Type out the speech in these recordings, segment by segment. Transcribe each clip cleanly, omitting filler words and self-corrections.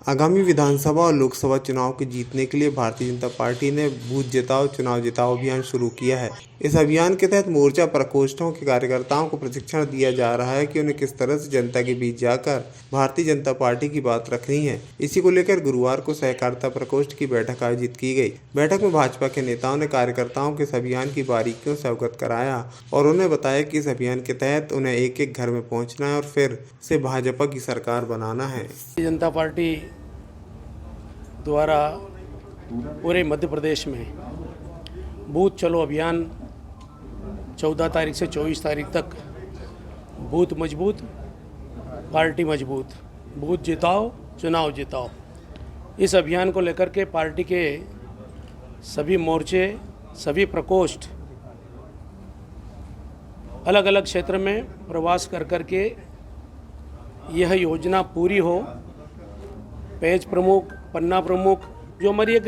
आगामी विधानसभा और लोकसभा चुनाव के जीतने के लिए भारतीय जनता पार्टी ने बूथ जिताओ चुनाव जिताओ अभियान शुरू किया है। इस अभियान के तहत मोर्चा प्रकोष्ठों के कार्यकर्ताओं को प्रशिक्षण दिया जा रहा है कि उन्हें किस तरह से जनता के बीच जाकर भारतीय जनता पार्टी की बात रखनी है। इसी को लेकर गुरुवार को सहकारिता प्रकोष्ठ की बैठक आयोजित की गई। बैठक में भाजपा के नेताओं ने कार्यकर्ताओं के इस अभियान की बारीकियों से अवगत कराया और उन्हें बताया कि इस अभियान के तहत उन्हें एक एक घर में पहुँचना है और फिर से भाजपा की सरकार बनाना है। जनता पार्टी द्वारा पूरे मध्य प्रदेश में बूथ चलो अभियान 14 तारीख से 24 तारीख तक बूथ मजबूत पार्टी मजबूत, बूथ जिताओ चुनाव जिताओ, इस अभियान को लेकर के पार्टी के सभी मोर्चे सभी प्रकोष्ठ अलग अलग क्षेत्र में प्रवास कर कर के यह योजना पूरी हो। पेज प्रमुख पन्ना प्रमुख जो हमारी एक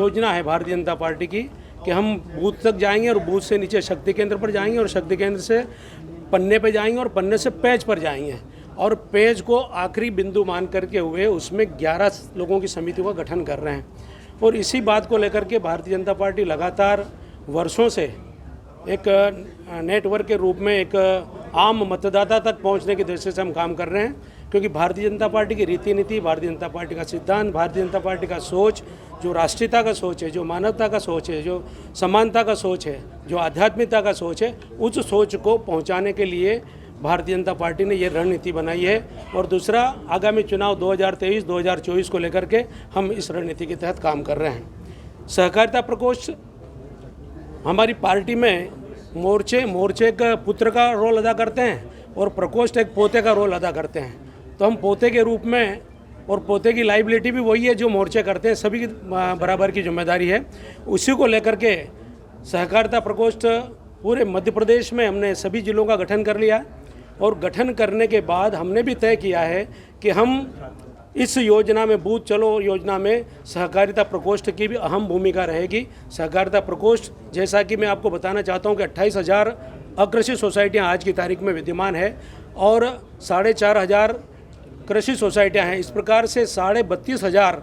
योजना है भारतीय जनता पार्टी की कि हम बूथ तक जाएंगे और बूथ से नीचे शक्ति केंद्र पर जाएंगे और शक्ति केंद्र से पन्ने पे जाएंगे और पन्ने से पेज पर जाएंगे और पेज को आखिरी बिंदु मान करके हुए उसमें 11 लोगों की समितियों का गठन कर रहे हैं। और इसी बात को लेकर के भारतीय जनता पार्टी लगातार वर्षों से एक नेटवर्क के रूप में एक आम मतदाता तक पहुंचने की दृष्टि से हम काम कर रहे हैं, क्योंकि भारतीय जनता पार्टी की रीति नीति, भारतीय जनता पार्टी का सिद्धांत, भारतीय जनता पार्टी का सोच, जो राष्ट्रीयता का सोच है, जो मानवता का सोच है, जो समानता का सोच है, जो आध्यात्मिकता का सोच है, उस सोच को पहुंचाने के लिए भारतीय जनता पार्टी ने ये रणनीति बनाई है। और दूसरा, आगामी चुनाव 2023-2024 को लेकर के हम इस रणनीति के तहत काम कर रहे हैं। सहकारिता प्रकोष्ठ हमारी पार्टी में मोर्चे का पुत्र का रोल अदा करते हैं और प्रकोष्ठ एक पोते का रोल अदा करते हैं। तो हम पोते के रूप में, और पोते की लाइबिलिटी भी वही है जो मोर्चे करते हैं, सभी की बराबर की जिम्मेदारी है। उसी को लेकर के सहकारिता प्रकोष्ठ पूरे मध्य प्रदेश में हमने सभी जिलों का गठन कर लिया और गठन करने के बाद हमने भी तय किया है कि हम इस योजना में, बूथ चलो योजना में, सहकारिता प्रकोष्ठ की भी अहम भूमिका रहेगी। सहकारिता प्रकोष्ठ, जैसा कि मैं आपको बताना चाहता हूं कि 28,000 अकृषि सोसाइटियां आज की तारीख में विद्यमान है और 4,500 कृषि सोसाइटियां हैं। इस प्रकार से 32,500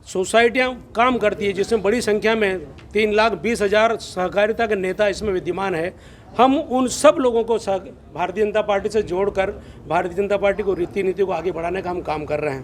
सोसाइटियां काम करती है, जिसमें बड़ी संख्या में 3,20,000 सहकारिता के नेता इसमें विद्यमान है। हम उन सब लोगों को भारतीय जनता पार्टी से जोड़कर भारतीय जनता पार्टी को रीति नीति को आगे बढ़ाने का हम काम कर रहे हैं।